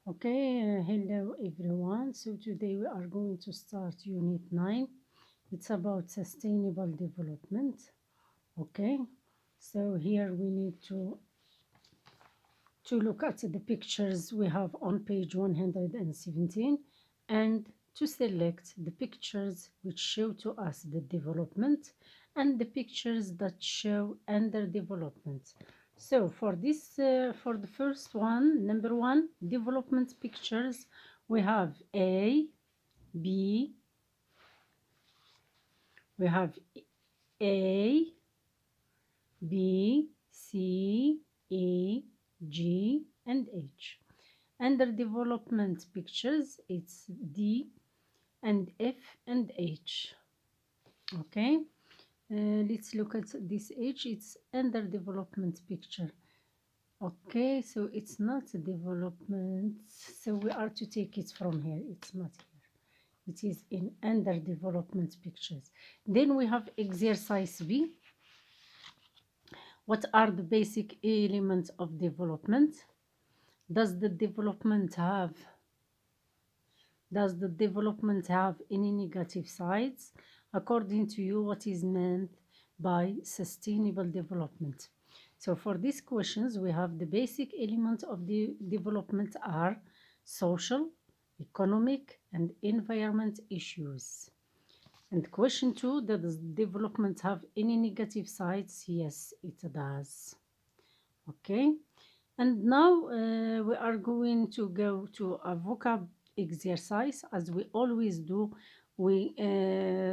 Okay, hello everyone. So today we are going to start Unit 9. It's about sustainable development. Okay, so here we need to look at the pictures we have on page 117 and to select the pictures which show to us the development and the pictures that show underdevelopment. So for this, for the first one, number one, development pictures, we have A, B, we have A, B, C, E, G, and H. Under development pictures, it's D and F and H. Okay, let's look at this H. It's under development picture. Okay, so it's not a development, so we are to take it from here. It's not here. It is in under development pictures. Then we have exercise B. What are the basic elements of development? Does the development have any negative sides? According to you, what is meant by sustainable development? So for these questions, we have the basic elements of the development are social, economic, and environment issues. And question 2, does development have any negative sides? Yes, it does. Okay. And now we are going to go to a vocab exercise. As we always do, we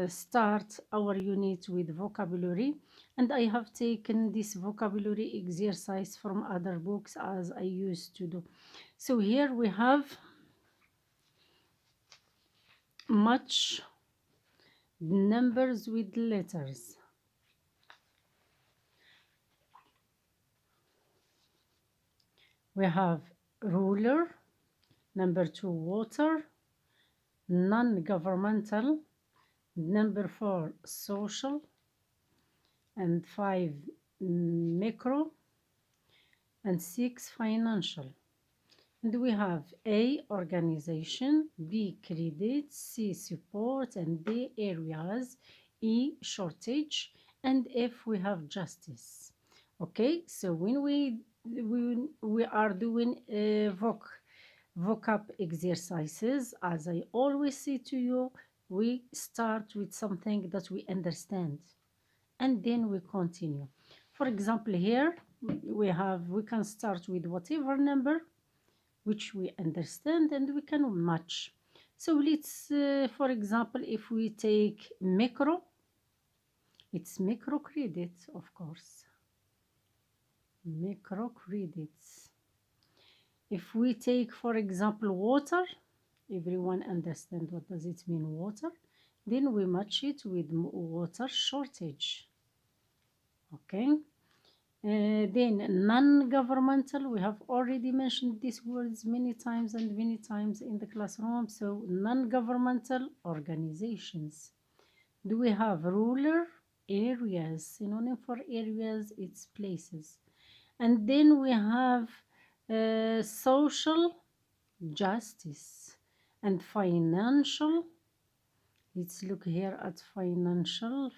start our unit with vocabulary. And I have taken this vocabulary exercise from other books as I used to do. So here we have much numbers with letters. We have ruler, number 2 water, non-governmental, number 4 social, and 5 macro, and 6 financial. And we have A organization, B credit, C support, and D areas, E shortage, and F we have justice. Okay, so when we are doing vocab exercises, as I always say to you, we start with something that we understand and then we continue. For example, here we can start with whatever number which we understand and we can match. So let's for example, if we take macro, it's microcredit, of course, microcredits. If we take, for example, water, everyone understand what does it mean, water, then we match it with water shortage. Okay, then non-governmental, we have already mentioned these words many times and many times in the classroom. So non-governmental organizations. Do we have rural areas? Synonym for areas, it's places. And then we have social justice and financial. Let's look here at financial.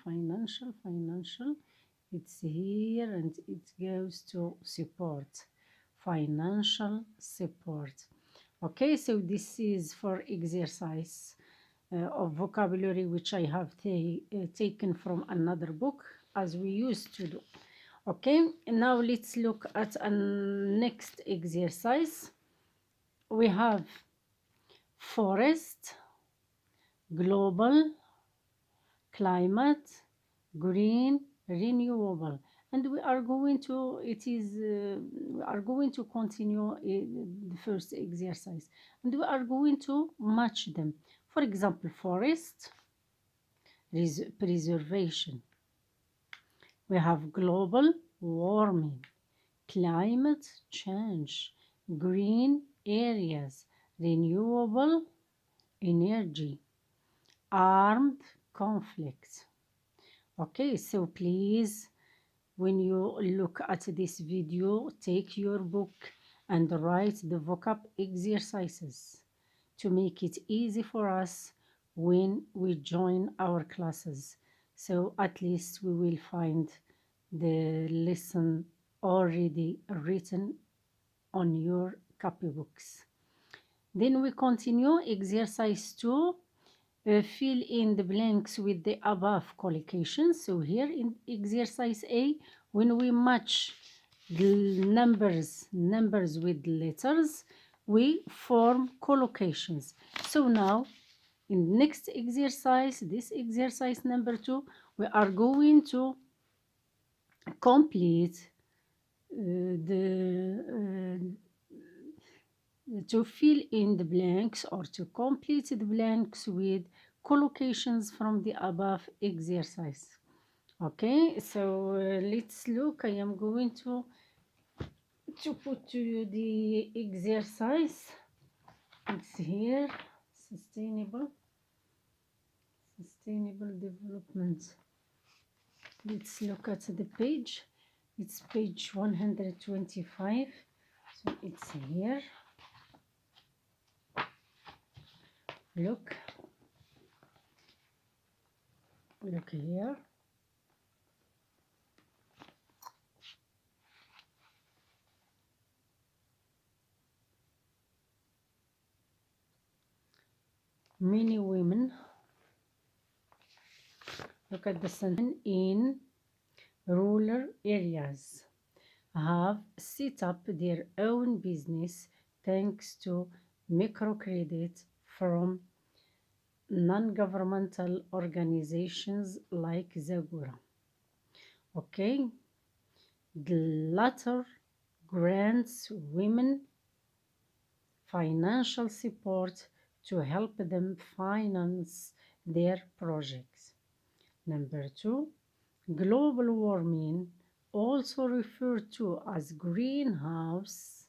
It's here and it goes to support, financial support. Okay, so this is for exercise of vocabulary which I have taken from another book as we used to do. Okay, and now let's look at a next exercise. We have forest, global, climate, green, renewable, and we are going to we are going to continue the first exercise and we are going to match them. For example, forest preservation, we have global warming, climate change, green areas, renewable energy, armed conflict. Okay, so please, when you look at this video, take your book and write the vocab exercises to make it easy for us when we join our classes. So at least we will find the lesson already written on your copybooks. Then we continue exercise 2. Fill in the blanks with the above collocations. So here in exercise A, when we match the numbers with letters, we form collocations. So now in next exercise, this exercise number 2, we are going to complete to fill in the blanks or to complete the blanks with collocations from the above exercise. Okay, so let's look. I am going to put to you the exercise. It's here. Sustainable development. Let's look at the page. It's page 125. So it's here. Look here. Many women, look at the sentence, in rural areas have set up their own business thanks to microcredit from non-governmental organizations like Zagura. Okay, the latter grants women financial support to help them finance their projects. Number 2, global warming, also referred to as greenhouse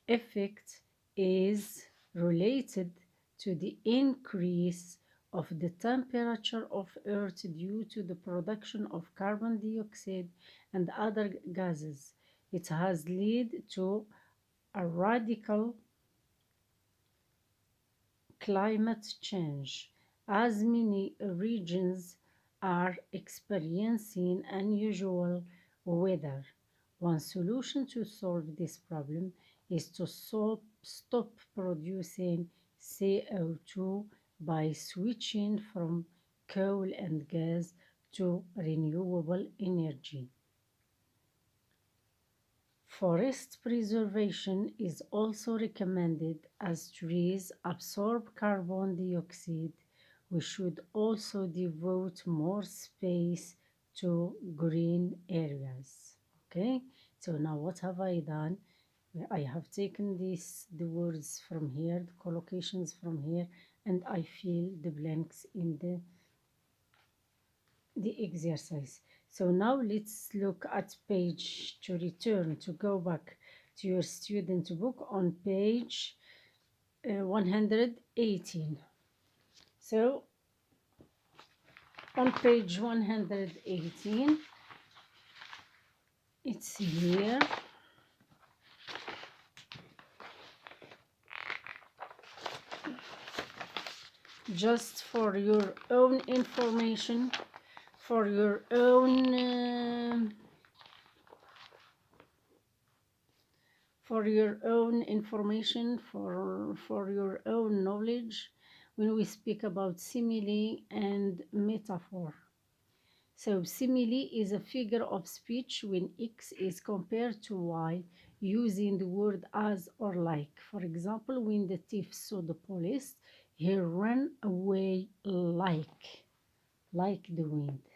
effect, is related to the increase of the temperature of Earth due to the production of carbon dioxide and other gases. It has led to a radical climate change, as many regions are experiencing unusual weather. One solution to solve this problem is to stop producing CO2 by switching from coal and gas to renewable energy. Forest preservation is also recommended as trees absorb carbon dioxide. We should also devote more space to green areas. Okay, so now what have I done? I have taken the words from here, the collocations from here, and I fill the blanks in the exercise. So now let's look at page, to return, to go back to your student book on page 118. So on page 118, it's here. Just for your own information, for your own information, for your own knowledge, when we speak about simile and metaphor. So simile is a figure of speech when X is compared to Y using the word as or like. For example, when the thief saw the police, he ran away like the wind.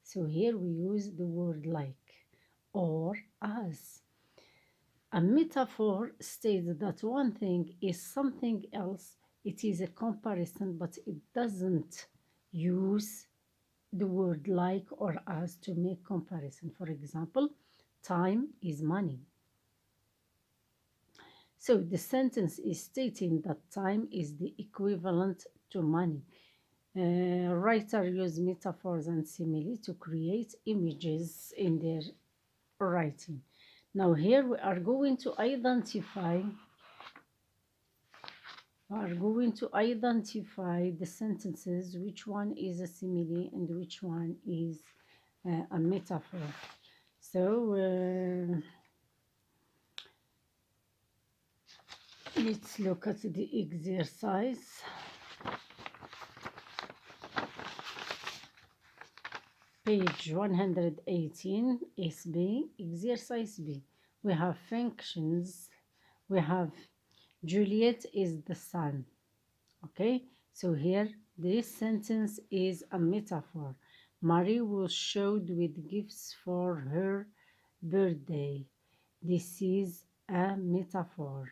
So here we use the word like or as. A metaphor states that one thing is something else. It is a comparison, but it doesn't use the word like or as to make comparison. For example, time is money. So the sentence is stating that time is the equivalent to money. Writers use metaphors and simile to create images in their writing. Now here we are going to identify the sentences, which one is a simile and which one is a metaphor. So let's look at the exercise. Page 118, SB, exercise B. We have functions. We have Juliet is the sun. Okay, so here this sentence is a metaphor. Mary was showered with gifts for her birthday. This is a metaphor.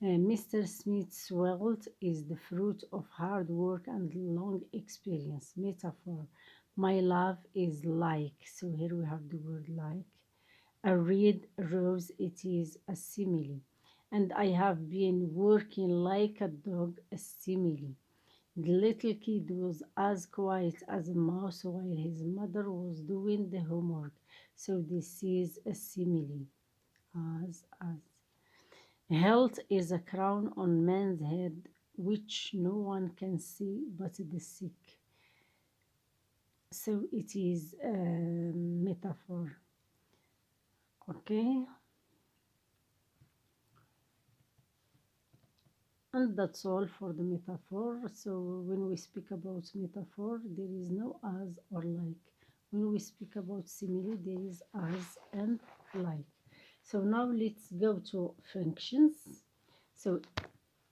Mr. Smith's wealth is the fruit of hard work and long experience. Metaphor. My love is like. So here we have the word like. A red rose, it is a simile. And I have been working like a dog, a simile. The little kid was as quiet as a mouse while his mother was doing the homework. So this is a simile. As. Health is a crown on man's head which no one can see but the sick. So it is a metaphor. Okay. And that's all for the metaphor. So when we speak about metaphor, there is no as or like. When we speak about simile, there is as and like. So now let's go to functions. So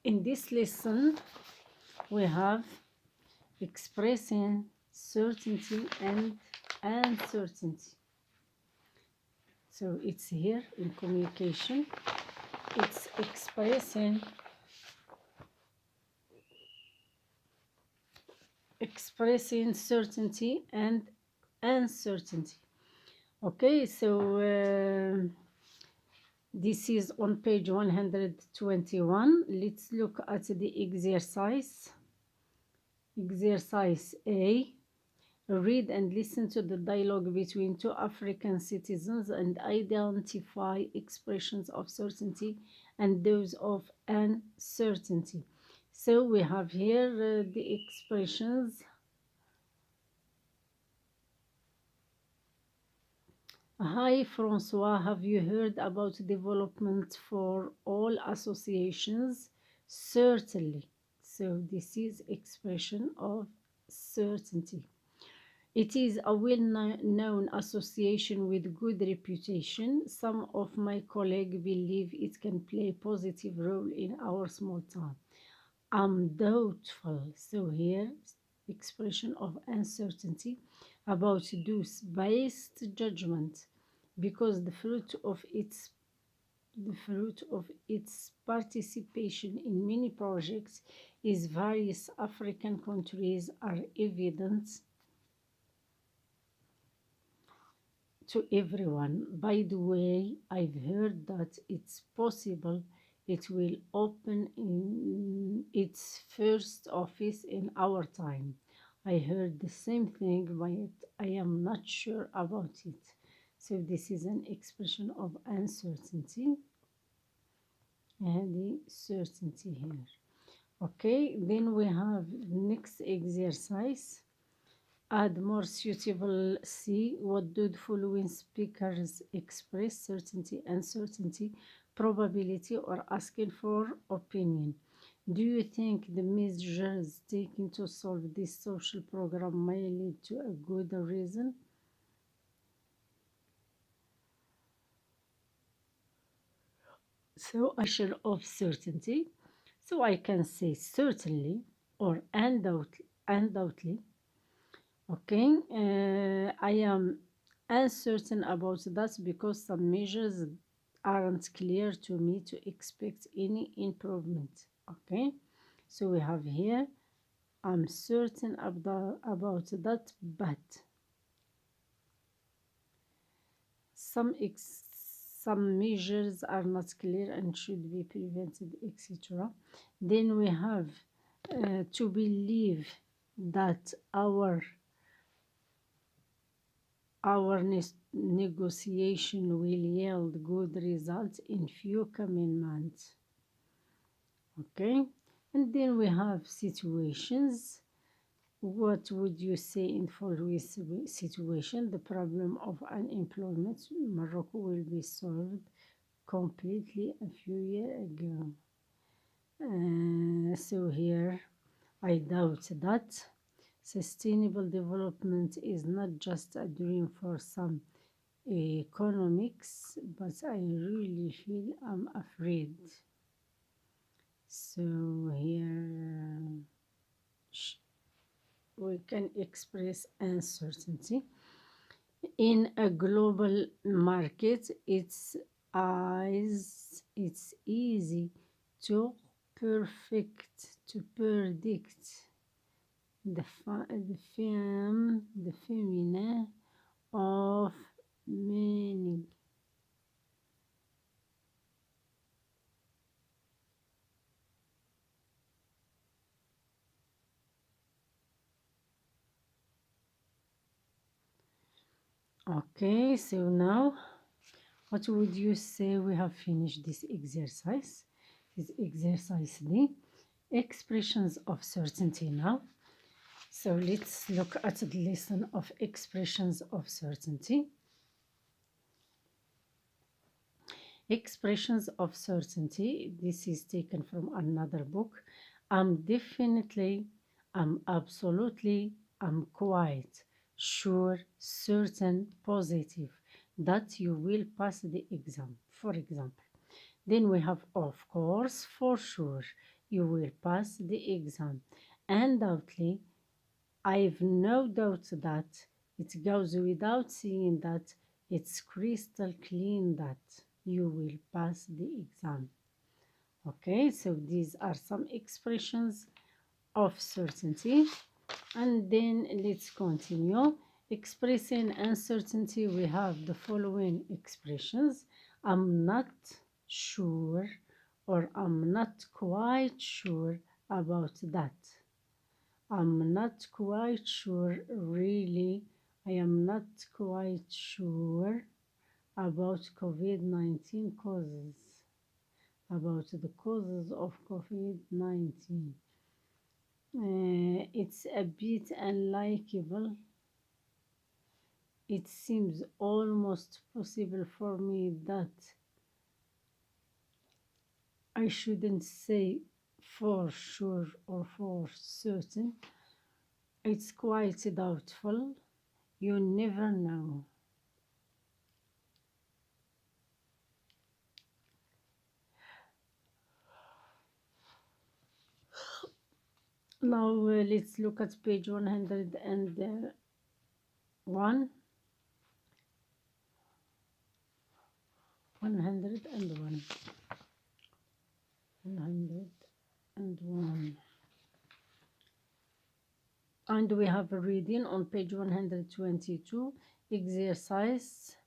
in this lesson, we have expressing certainty and uncertainty. So it's here in communication. It's expressing certainty and uncertainty. Okay, so this is on page 121. Let's look at the exercise. Exercise A. Read and listen to the dialogue between two African citizens and identify expressions of certainty and those of uncertainty. So we have here the expressions. Hi Francois, have you heard about development for all associations? Certainly. So this is expression of certainty. It is a well-known association with good reputation. Some of my colleagues believe it can play a positive role in our small town. I'm doubtful. So here, expression of uncertainty about those based judgment, because the fruit of its participation in many projects in various African countries are evident to everyone. By the way, I've heard that it's possible it will open in its first office in our time. I heard the same thing, but I am not sure about it. So this is an expression of uncertainty and the certainty here. Okay, then we have next exercise. Add more suitable C. What do the following speakers express? Certainty, uncertainty, probability, or asking for opinion. Do you think the measures taken to solve this social program may lead to a good reason? So I share of certainty. So I can say certainly or undoubtedly. Okay, I am uncertain about that because some measures aren't clear to me to expect any improvement. Okay, so we have here, I'm certain about that, but some measures are not clear and should be prevented, etc. Then we have to believe that our Our negotiation will yield good results in few coming months. Okay, and then we have situations. What would you say in following situation? The problem of unemployment in Morocco will be solved completely a few years ago. So here I doubt that sustainable development is not just a dream for some economics, but I really feel I'm afraid. So here we can express uncertainty. In a global market, it's easy to predict the feminine of many. Okay, so now what would you say? We have finished this exercise. This exercise the expressions of certainty now. So let's look at the lesson of expressions of certainty. Expressions of certainty. This is taken from another book. I'm definitely, I'm absolutely, I'm quite sure, certain, positive that you will pass the exam, for example. Then we have of course, for sure, you will pass the exam. Undoubtedly, I've no doubt that it goes without saying that it's crystal clean that you will pass the exam. Okay, so these are some expressions of certainty. And then let's continue. Expressing uncertainty, we have the following expressions. I'm not sure or I'm not quite sure about that. I'm not quite sure, really. I am not quite sure about COVID-19 causes, about the causes of COVID-19. It's a bit unlikable. It seems almost possible for me that I shouldn't say for sure or for certain. It's quite doubtful. You never know. Now let's look at page 101. 101. 101. And we have a reading on page 122. Exercise.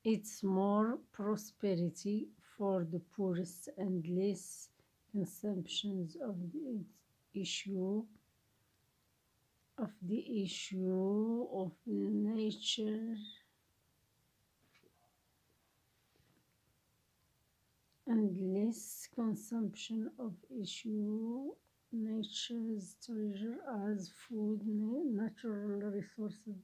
It's more prosperity for the poorest and less consumptions of the issue of nature and less consumption of issue nature's treasure as food, natural resources.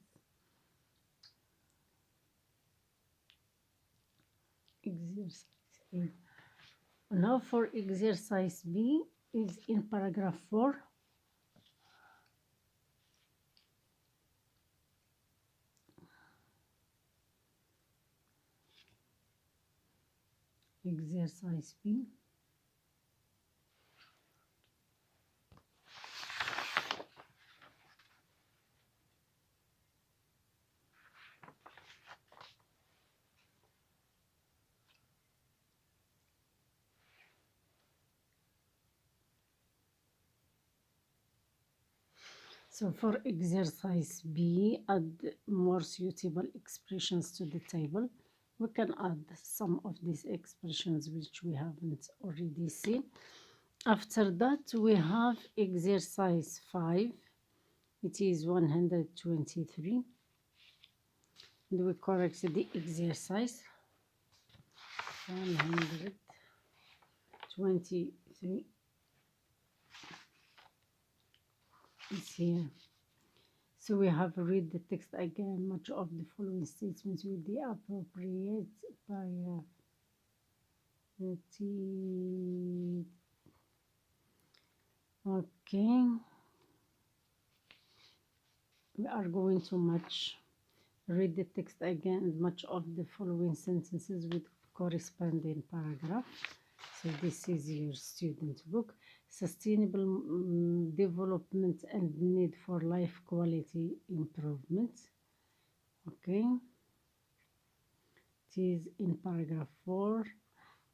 Exercise A. Now for exercise B is in paragraph 4. Exercise B. So for exercise B, add more suitable expressions to the table. We can add some of these expressions which we haven't already seen. After that, we have exercise 5. It is 123. and we correct the exercise. 123 is here. So we have read the text again, much of the following statements with the appropriate paragraph. Okay, we are going to read the text again, much of the following sentences with corresponding paragraph. So this is your student book. Sustainable development and need for life quality improvement. Okay, it is in paragraph 4.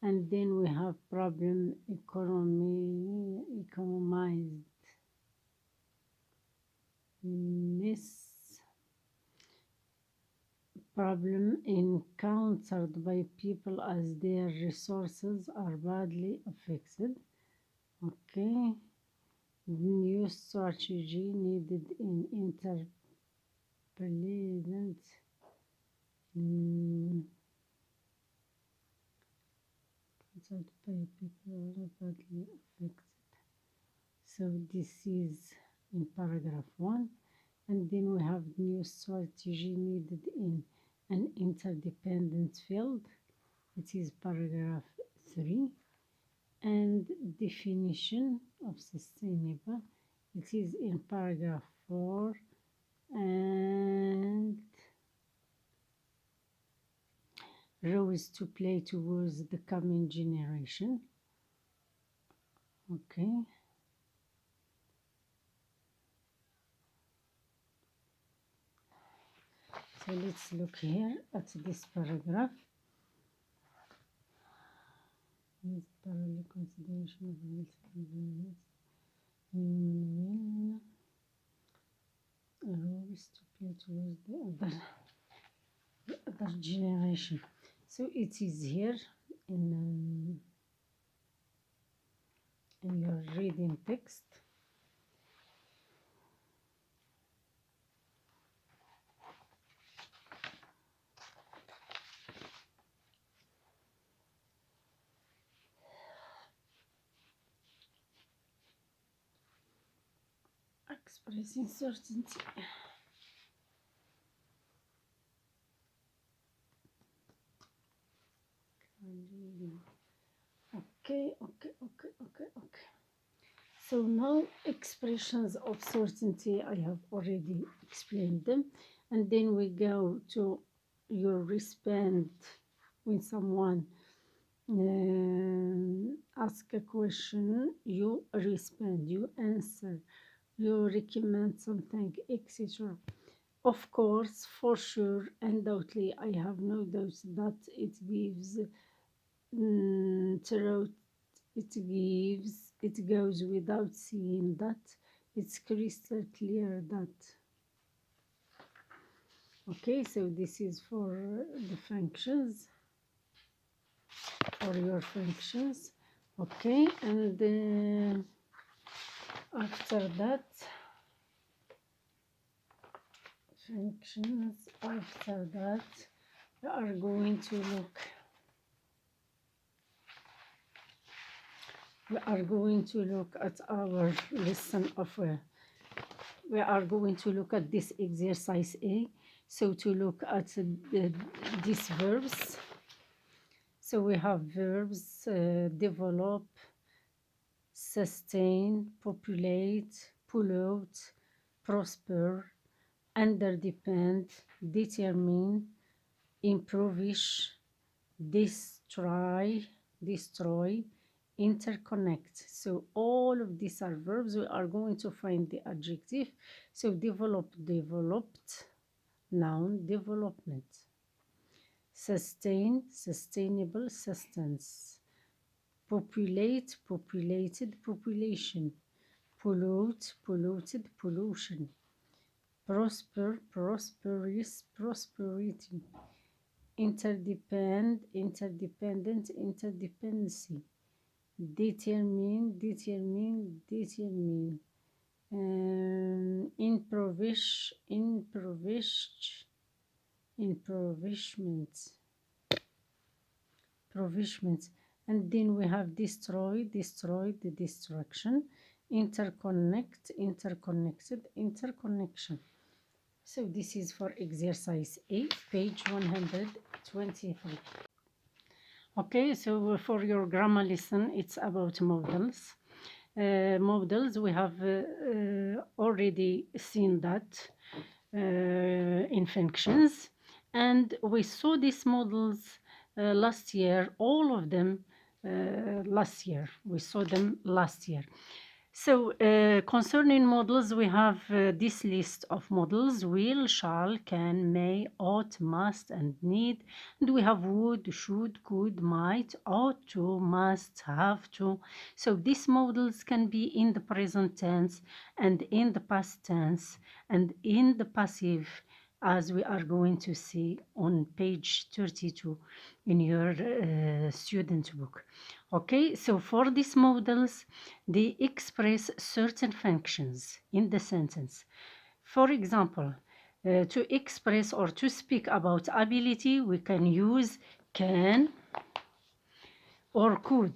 And then we have problem economizedness, problem encountered by people as their resources are badly affected. Okay, new strategy needed in interplanetary by people are badly affected. So this is in paragraph 1. And then we have new strategy needed in an interdependent field. It is paragraph 3. And definition of sustainable. It is in paragraph 4. And roles to play towards the coming generation. Okay. So let's look here at this paragraph. This parallel consideration of health will roles to play towards the other generation. So it is here in your reading text. Expressing certainty. Okay. So now expressions of certainty, I have already explained them. And then we go to your respond when someone ask a question, you respond, you answer, you recommend something, etc. Of course, for sure, undoubtedly, I have no doubt that it gives throughout. It goes without saying that it's crystal clear that. Okay, so this is for the functions, for your functions. Okay, and after that, functions, after that, we are going to look. We are going to look at our lesson of, we are going to look at this exercise A. So to look at these verbs. So we have verbs, develop, sustain, populate, pollute, prosper, interdepend, determine, impoverish, destroy, interconnect. So all of these are verbs. We are going to find the adjective. So develop, developed, noun, development. Sustain, sustainable, sustenance. Populate, populated, population. Pollute, polluted, pollution. Prosper, prosperous, prosperity. Interdepend, interdependent, interdependency. Determine, determine, determine. Impoverish, impoverished, in provisions, and then we have destroy, destroyed, destruction, interconnect, interconnected, interconnection. So this is for exercise 8, page 123. Okay, so for your grammar lesson, it's about modals. Modals, we have already seen that in functions, and we saw these models last year, all of them last year. We saw them last year. So concerning models, we have this list of models: will, shall, can, may, ought, must, and need. And we have would, should, could, might, ought to, must, have to. So these models can be in the present tense and in the past tense and in the passive, as we are going to see on page 32 in your student book. Okay, so for these models, they express certain functions in the sentence. For example, to express or to speak about ability, we can use can or could.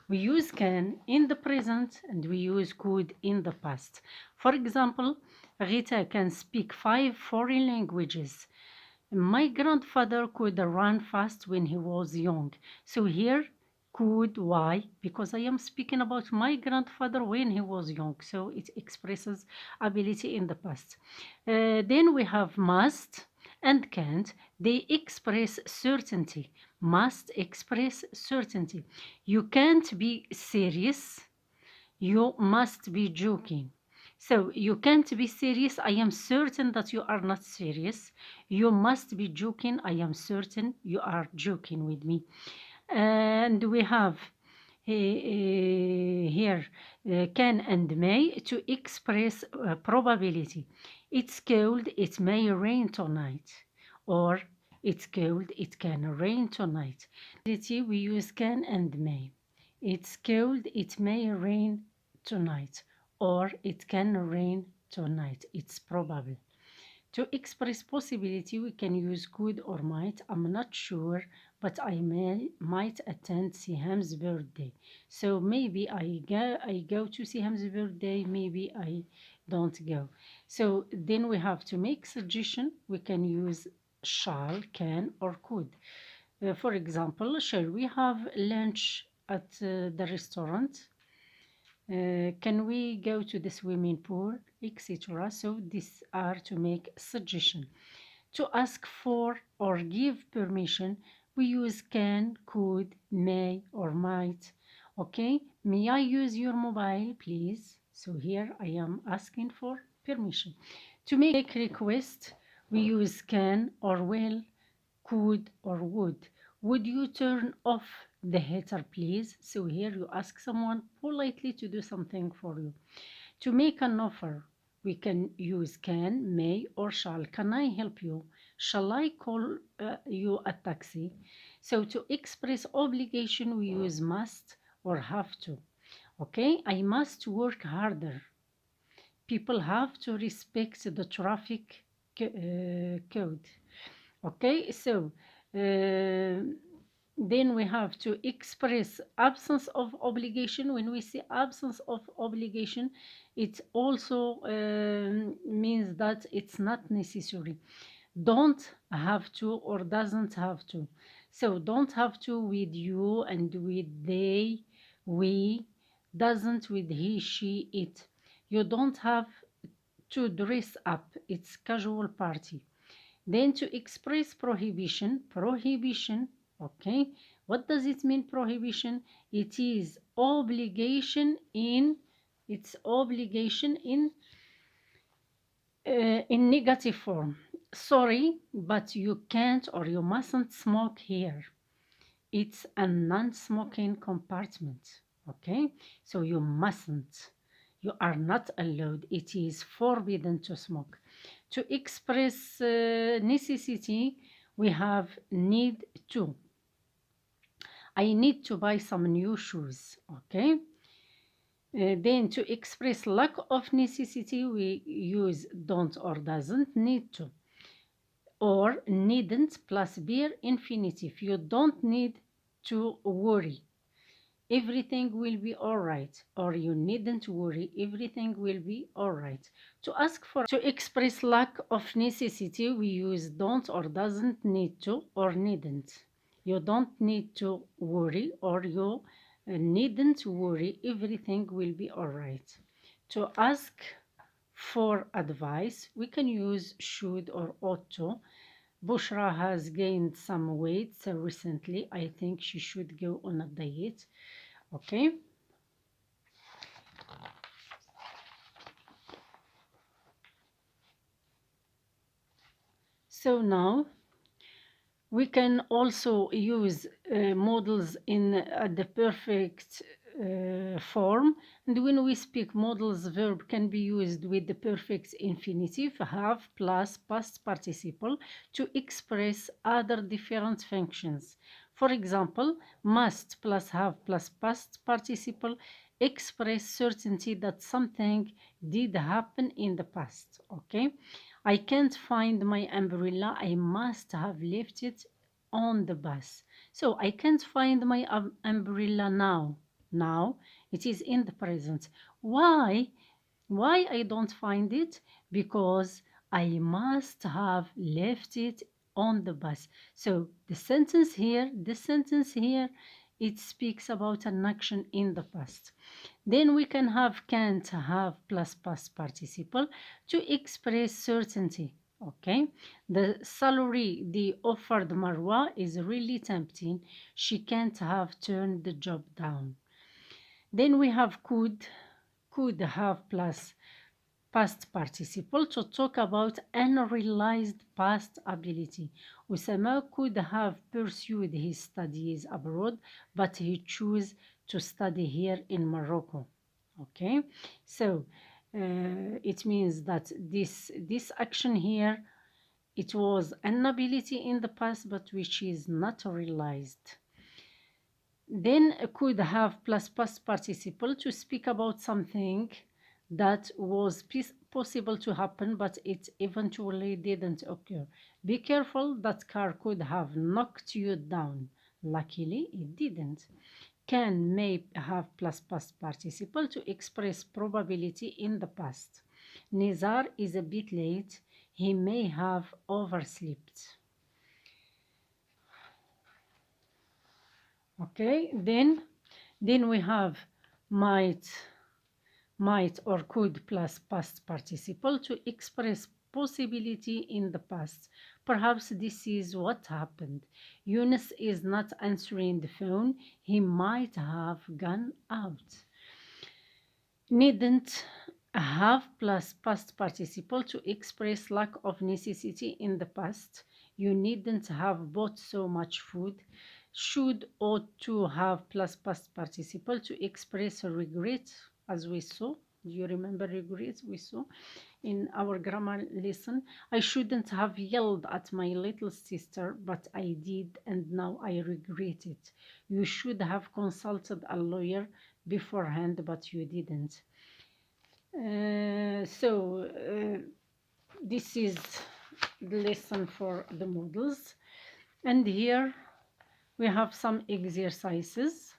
We use can in the present and we use could in the past. For example, Rita can speak 5 foreign languages. My grandfather could run fast when he was young. So here, could, why? Because I am speaking about my grandfather when he was young. So it expresses ability in the past. Then we have must and can't. They express certainty. Must express certainty. You can't be serious. You must be joking. So you can't be serious. I am certain that you are not serious. You must be joking. I am certain you are joking with me. And we have here can and may to express probability. It's cold, it may rain tonight. Or it's cold, it can rain tonight. We use can and may. It's cold, it may rain tonight. Or it can rain tonight. It's probable. To express possibility, we can use could or might. I'm not sure, but I might attend Siham's birthday. So maybe I go to Siham's birthday, maybe I don't go. So then we have to make suggestion. We can use shall, can, or could. For example, shall we have lunch at the restaurant? Can we go to the swimming pool, etc. So these are to make suggestion. To ask for or give permission, we use can, could, may, or might. Okay, may I use your mobile, please? So here I am asking for permission. To make request, we use can or will, could or would. Would you turn off the heater, please? So here you ask someone politely to do something for you. To make an offer, we can use can, may, or shall. Can I help you? Shall I call you a taxi? So to express obligation, we use must or have to. Okay, I must work harder. People have to respect the traffic code. Okay, so then we have to express absence of obligation. When we say absence of obligation, it also means that it's not necessary. Don't have to or doesn't have to. So don't have to with you and with they, we, doesn't with he, she, it. You don't have to dress up. It's casual party. Then to express prohibition, okay, what does it mean prohibition? It is obligation in, it's obligation in negative form. Sorry, but you can't or you mustn't smoke here. It's a non-smoking compartment, okay? So you mustn't, you are not allowed, it is forbidden to smoke. To express necessity, we have need to. I need to buy some new shoes, okay? Then to express lack of necessity, we use don't or doesn't need to. or needn't plus bare infinitive. You don't need to worry. Everything will be all right, or you needn't worry, everything will be all right. To express lack of necessity, we use don't or doesn't need to or needn't. You don't need to worry, or you needn't worry, everything will be all right. To ask for advice, we can use should or ought to. Bushra has gained some weight recently. I think she should go on a diet. Okay. So now we can also use models in the perfect form. And when we speak models, verb can be used with the perfect infinitive, have plus past participle, to express other different functions. For example, must plus have plus past participle express certainty that something did happen in the past. Okay. I can't find my umbrella. I must have left it on the bus. So I can't find my umbrella now. Now it is in the present. Why? Why I don't find it? Because I must have left it on the bus. So the sentence here, it speaks about an action in the past. Then we can have can't have plus past participle to express certainty. Okay, the salary they offered Marwa is really tempting. She can't have turned the job down. Then we have could have plus past participle to talk about unrealized past ability. Usama could have pursued his studies abroad, but he chose to study here in Morocco. Okay, so it means that this action here, it was an ability in the past, but which is not realized. Then could have plus past participle to speak about something that was possible to happen, but it eventually didn't occur. Be careful, that car could have knocked you down. Luckily, it didn't. Can may have plus past participle to express probability in the past. Nizar is a bit late. He may have overslept. Okay, then we have might or could plus past participle to express possibility in the past. Perhaps this is what happened. Yunus is not answering the phone. He might have gone out. Needn't have plus past participle to express lack of necessity in the past. You needn't have bought so much food. Should ought to have plus past participle to express a regret, as we saw. Do you remember regret we saw in our grammar lesson? I shouldn't have yelled at my little sister, but I did, and now I regret it. You should have consulted a lawyer beforehand, but you didn't. This is the lesson for the models, and here we have some exercises.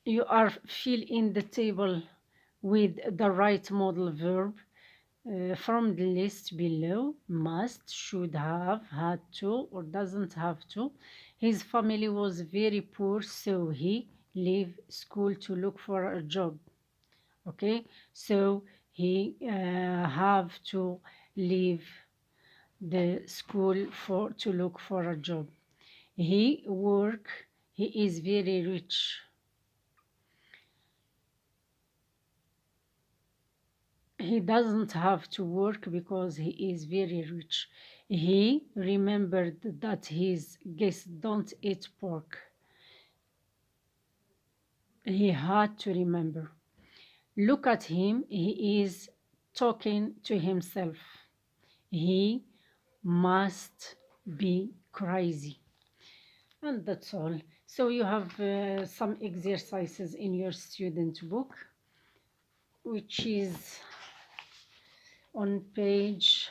You are fill in the table with the right model verb from the list below. Must, should have, had to, or doesn't have to. His family was very poor, so he left school to look for a job. Okay, so he have to leave the school for to look for a job. He is very rich. He doesn't have to work because he is very rich. He remembered that his guests don't eat pork. He had to remember. Look at him, he is talking to himself. He must be crazy. And that's all. So you have some exercises in your student book, which is on page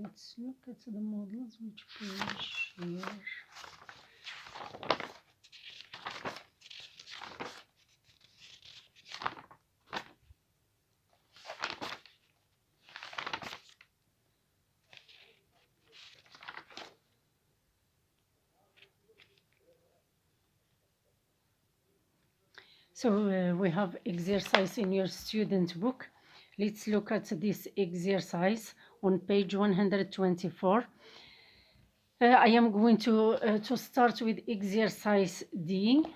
let's look at the models. Which page here? So we have exercise in your student book. Let's look at this exercise on page 124. I am going to start with exercise D.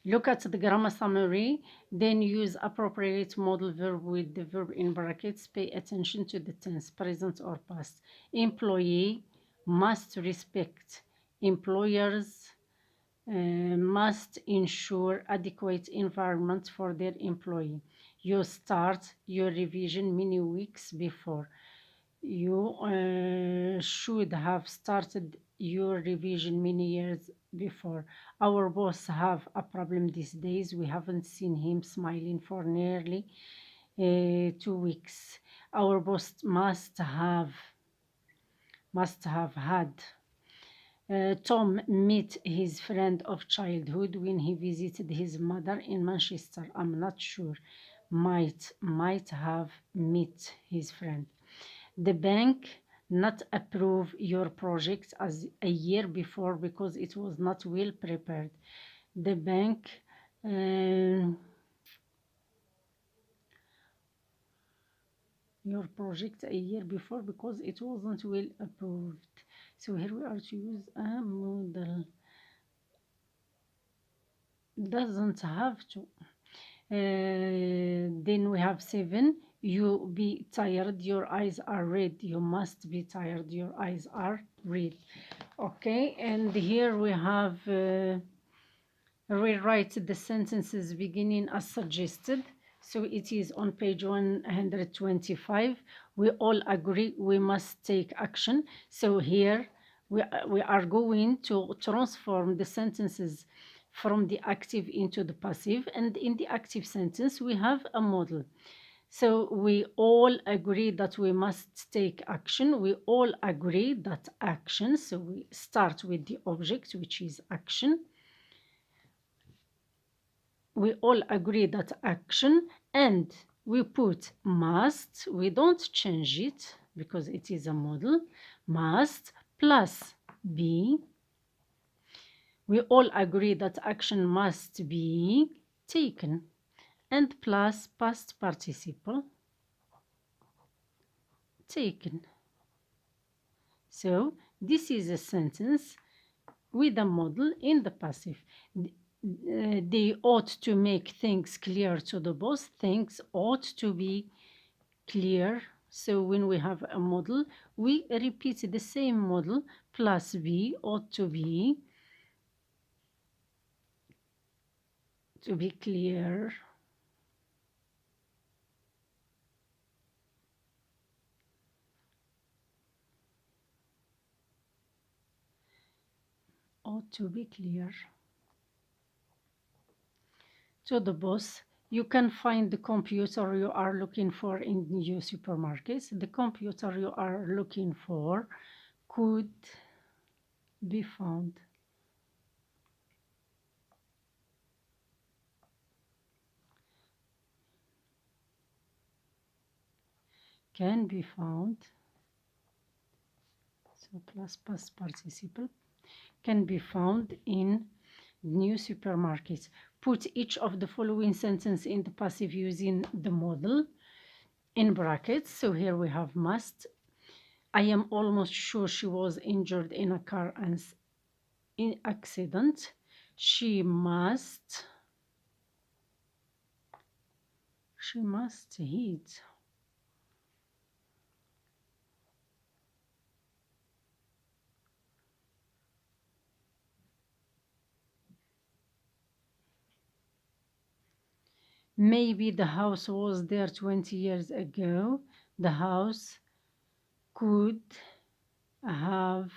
Look at the grammar summary, then use appropriate modal verb with the verb in brackets. Pay attention to the tense, present or past. Employee must respect. Employers must ensure adequate environment for their employee. You start your revision many weeks before. You should have started your revision many years before. Our boss have a problem these days. We haven't seen him smiling for nearly 2 weeks. Our boss must have had Tom met his friend of childhood when he visited his mother in Manchester. I'm not sure. Might have met his friend. The bank not approve your project as a year before because it was not well prepared. The bank your project a year before because it wasn't well approved. So here we are to use a model. Doesn't have to. Then we have 7. You be tired, your eyes are red. You must be tired, your eyes are red. Okay, and here we have rewrite the sentences beginning as suggested. So it is on page 125. We all agree we must take action. So here we are going to transform the sentences from the active into the passive. And in the active sentence, we have a model. So we all agree that we must take action. We all agree that action. So we start with the object, which is action. We all agree that action, and we put must. We don't change it because it is a model. Must plus be. We all agree that action must be taken, and plus past participle taken. So this is a sentence with a model in the passive. They ought to make things clear to the boss. Things ought to be clear. So when we have a model, we repeat the same model plus be, ought to be clear. Ought to be clear to the boss. You can find the computer you are looking for in new supermarkets. The computer you are looking for could be found. Can be found. So plus past participle can be found in new supermarkets. Put each of the following sentences in the passive using the model in brackets. So here we have must. I am almost sure she was injured in a car accident. She must eat. Maybe the house was there 20 years ago. The house could have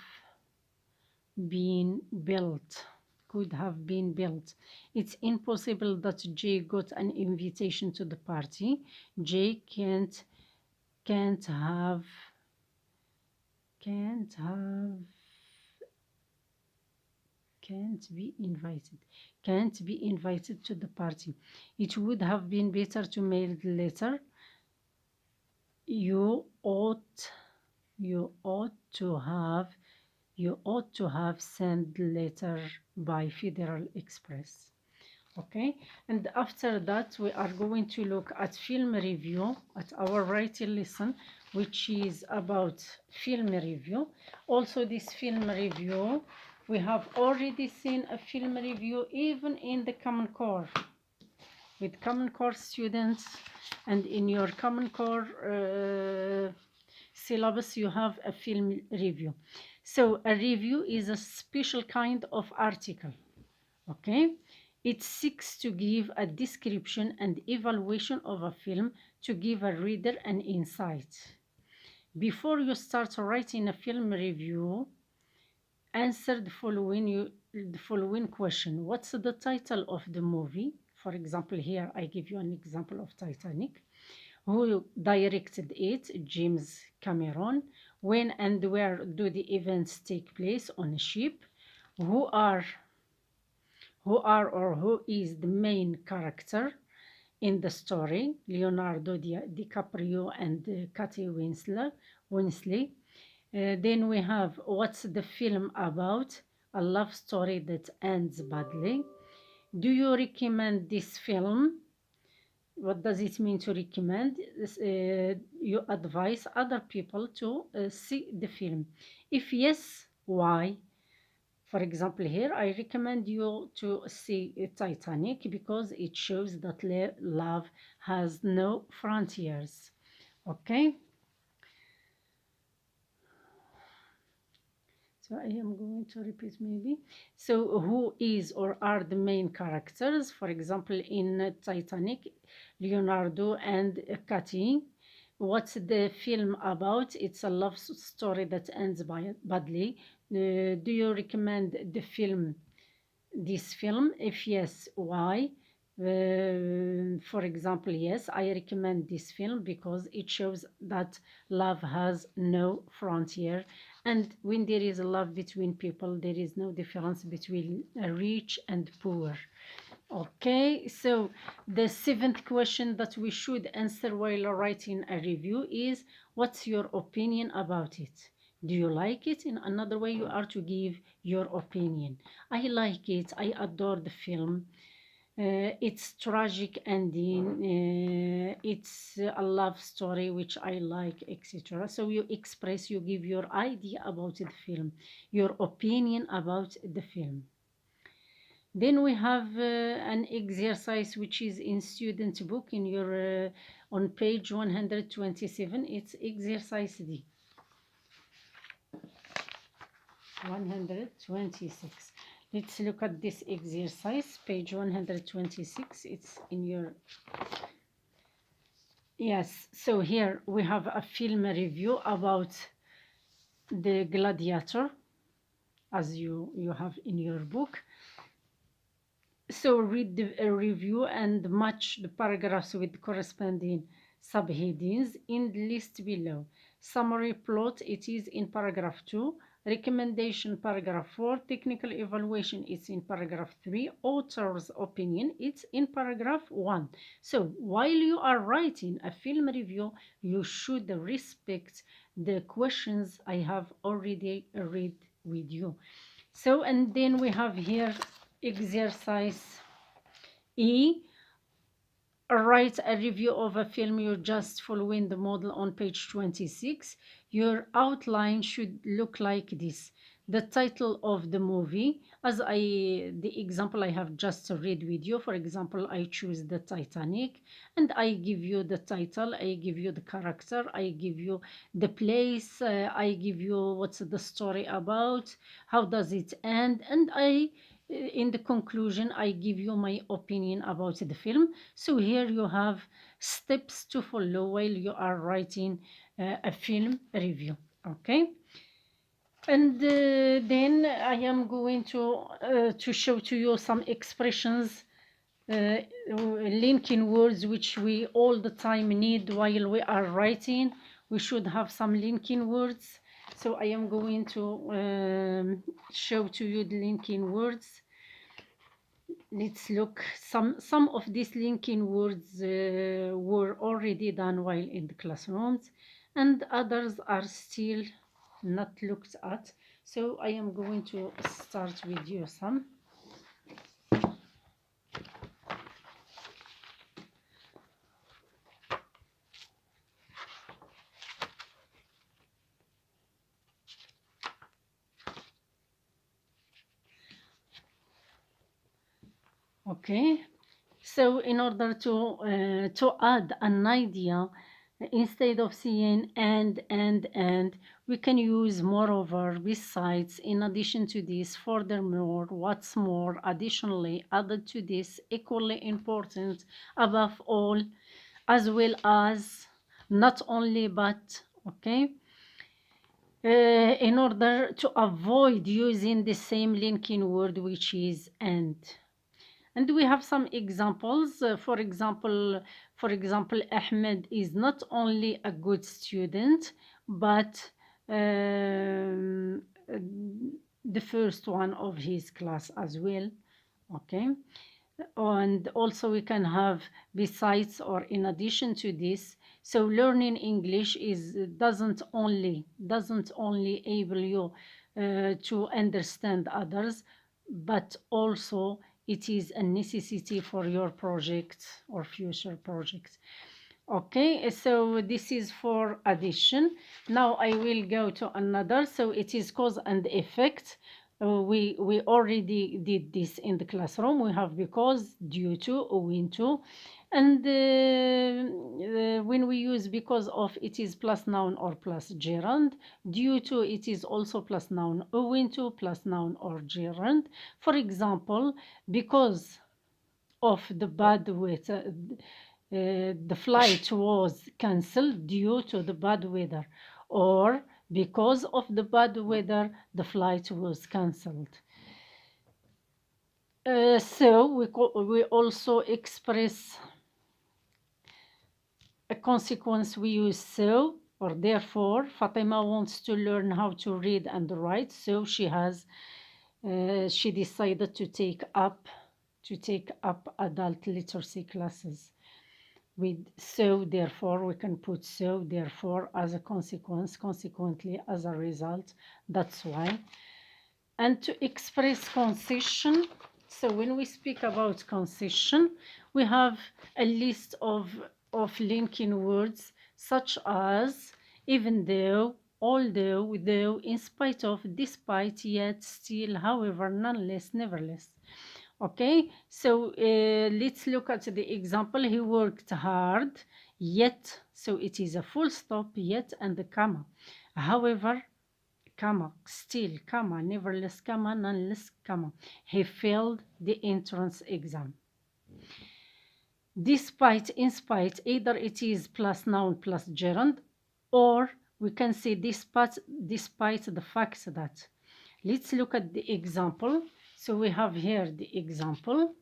been built. Could have been built. It's impossible that Jay got an invitation to the party. Jay can't can't have can't have can't be invited to the party. It would have been better to mail the letter. You ought you ought to have sent the letter by Federal Express. Okay, and after that we are going to look at film review at our writing lesson, which is about film review. Also, this film review, we have already seen a film review even in the Common Core with Common Core students, and in your Common Core syllabus you have a film review. So a review is a special kind of article. Okay, it seeks to give a description and evaluation of a film to give a reader an insight. Before you start writing a film review, answer the following question. What's the title of the movie? For example, here I give you an example of Titanic. Who directed it? James Cameron. When and where do the events take place? On a ship. Who are or who is the main character in the story? Leonardo DiCaprio and Kate Winslet. Then we have, what's the film about? A love story that ends badly. Do you recommend this film? What does it mean to recommend? You advise other people to see the film. If yes, why? For example, here I recommend you to see Titanic because it shows that love has no frontiers. Okay, so I am going to repeat maybe. So who is or are the main characters? For example, in Titanic, Leonardo and Katie. What's the film about? It's a love story that ends badly. Do you recommend this film? If yes, why? For example, yes, I recommend this film because it shows that love has no frontier, and when there is love between people, there is no difference between rich and poor. Okay, so the seventh question that we should answer while writing a review is, what's your opinion about it? Do you like it? In another way, you are to give your opinion. I like it. I adore the film. It's tragic ending. It's a love story which I like, etc. So you express, you give your idea about the film, your opinion about the film. Then we have an exercise which is in student book in your on page 127. It's exercise D. 126. Let's look at this exercise, page 126. It's in your... Yes, so here we have a film review about the Gladiator, as you have in your book. So read the review and match the paragraphs with corresponding subheadings in the list below. Summary plot, it is in paragraph 2. Recommendation, paragraph 4. Technical evaluation, it's in paragraph 3. Author's opinion, it's in paragraph 1. So while you are writing a film review, you should respect the questions I have already read with you. So, and then we have here exercise E. Write a review of a film. You're just following the model on page 26. Your outline should look like this. The title of the movie, as the example I have just read with you. For example, I choose the Titanic and I give you the title, I give you the character, I give you the place, I give you what's the story about, how does it end, and in the conclusion, I give you my opinion about the film. So here you have steps to follow while you are writing a film review. Okay. And then I am going to show to you some expressions, linking words which we all the time need while we are writing we should have some linking words. So I am going to show to you the linking words. Let's look. Some of these linking words were already done while in the classrooms, and others are still not looked at. So I am going to start with you some. Okay, so in order to add an idea, instead of saying and, we can use moreover, besides, in addition to this, furthermore, what's more, additionally, added to this, equally important, above all, as well as, not only but. Okay, in order to avoid using the same linking word, which is and we have some examples. For example, Ahmed is not only a good student, but the first one of his class as well. Okay, and also we can have besides or in addition to this. So learning English is doesn't only able you to understand others, but also it is a necessity for your project or future projects. Okay, so this is for addition. Now I will go to another. So it is cause and effect. We already did this in the classroom. We have because, due to, owing to, and when we use because of, it is plus noun or plus gerund. Due to, it is also plus noun, owing to plus noun or gerund. For example, because of the bad weather, the flight was cancelled due to the bad weather, or because of the bad weather, the flight was cancelled. So we also express a consequence. We use so or therefore. Fatima wants to learn how to read and write, so she decided to take up adult literacy classes. With so therefore, we can put so therefore as a consequence, consequently as a result. That's why. And to express concession, so when we speak about concession, we have a list of linking words such as even though, although, though, in spite of, despite, yet, still, however, nonetheless, nevertheless. Okay, so let's look at the example. He worked hard, yet, so it is a full stop, yet, and the comma. However, comma, still, comma, nevertheless, comma, nonetheless, comma. He failed the entrance exam. Despite, in spite, either it is plus noun plus gerund, or we can say despite the fact that. Let's look at the example. So we have here the example.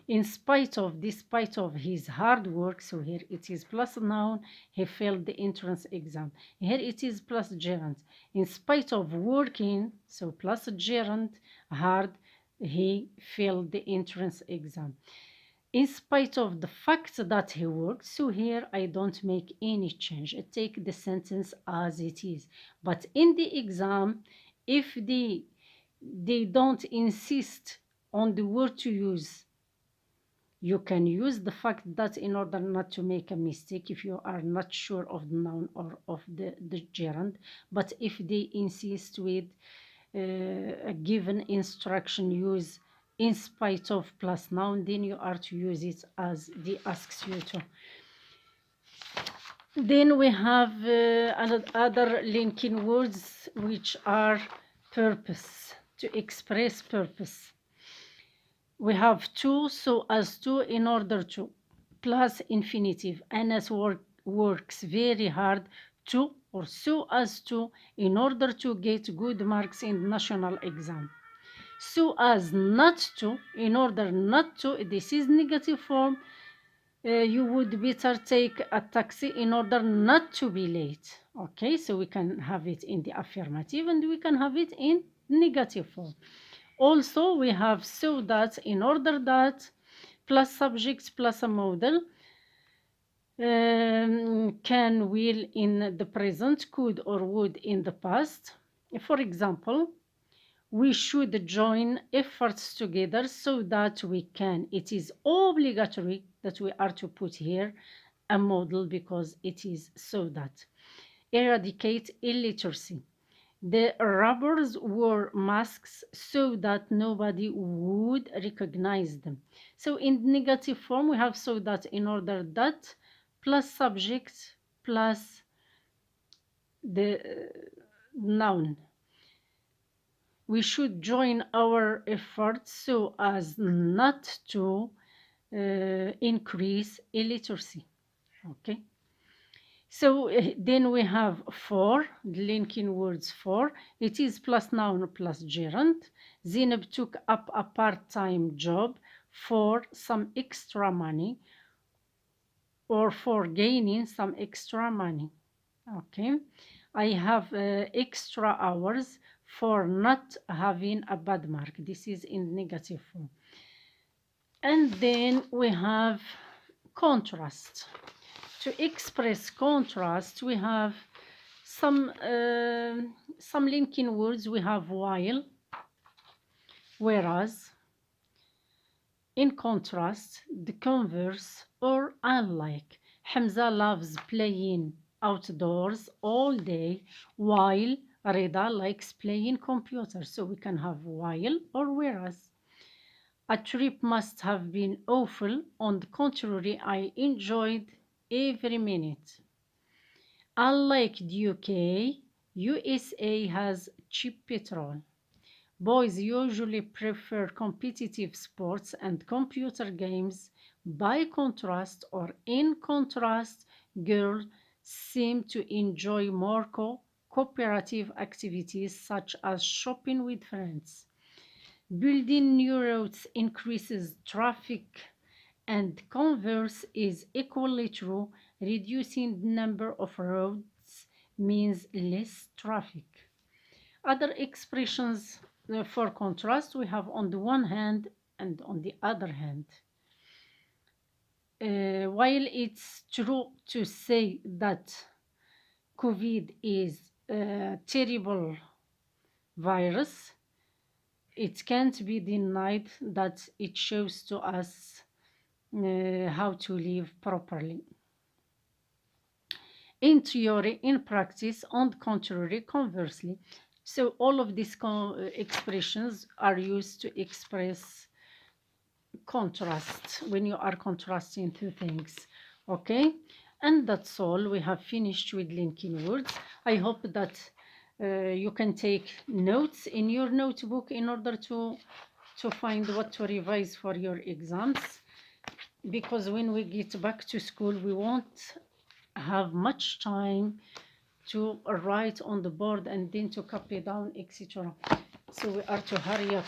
In spite of, despite of his hard work, so here it is plus noun, he failed the entrance exam. Here it is plus gerund. In spite of working, so plus gerund, hard, he failed the entrance exam. In spite of the fact that he worked, so here I don't make any change. I take the sentence as it is. But in the exam, if they don't insist on the word to use, you can use the fact that in order not to make a mistake if you are not sure of the noun or of the gerund. But if they insist with a given instruction, use in spite of plus noun, then you are to use it as they asks you to. Then we have other linking words, which are purpose, to express purpose. We have to, so as to, in order to, plus infinitive. Anas works very hard to, or so as to, in order to get good marks in the national exam. So as not to, in order not to, this is negative form. you would better take a taxi in order not to be late. Okay, so we can have it in the affirmative and we can have it in negative form. Also, we have so that, in order that, plus subject plus a modal, can, will in the present, could or would in the past. For example, we should join efforts together so that we can. It is obligatory that we are to put here a model because it is so that. Eradicate illiteracy. The robbers wore masks so that nobody would recognize them. So in negative form, we have so that, in order that, plus subject plus the noun. We should join our efforts so as not to increase illiteracy. Okay. So then we have for, the linking words for. It is plus noun plus gerund. Zainab took up a part-time job for some extra money or for gaining some extra money. Okay. I have extra hours for not having a bad mark. This is in negative form. And then we have contrast. To express contrast, we have some linking words. We have while, whereas. In contrast, the converse or unlike. Hamza loves playing outdoors all day, while Reda likes playing computer. So we can have while or whereas. A trip must have been awful. On the contrary, I enjoyed every minute. Unlike the UK, USA has cheap petrol. Boys usually prefer competitive sports and computer games. By contrast, or in contrast, girls seem to enjoy more cooperative activities such as shopping with friends. Building new roads increases traffic, and converse is equally true. Reducing the number of roads means less traffic. Other expressions for contrast we have on the one hand and on the other hand. While it's true to say that COVID is a terrible virus, it can't be denied that it shows to us how to live properly. In theory, in practice, on the contrary, conversely. So all of these expressions are used to express contrast when you are contrasting two things. Okay, and that's all. We have finished with linking words. I hope that you can take notes in your notebook in order to find what to revise for your exams, because when we get back to school we won't have much time to write on the board and then to copy down, etc. So we are to hurry up.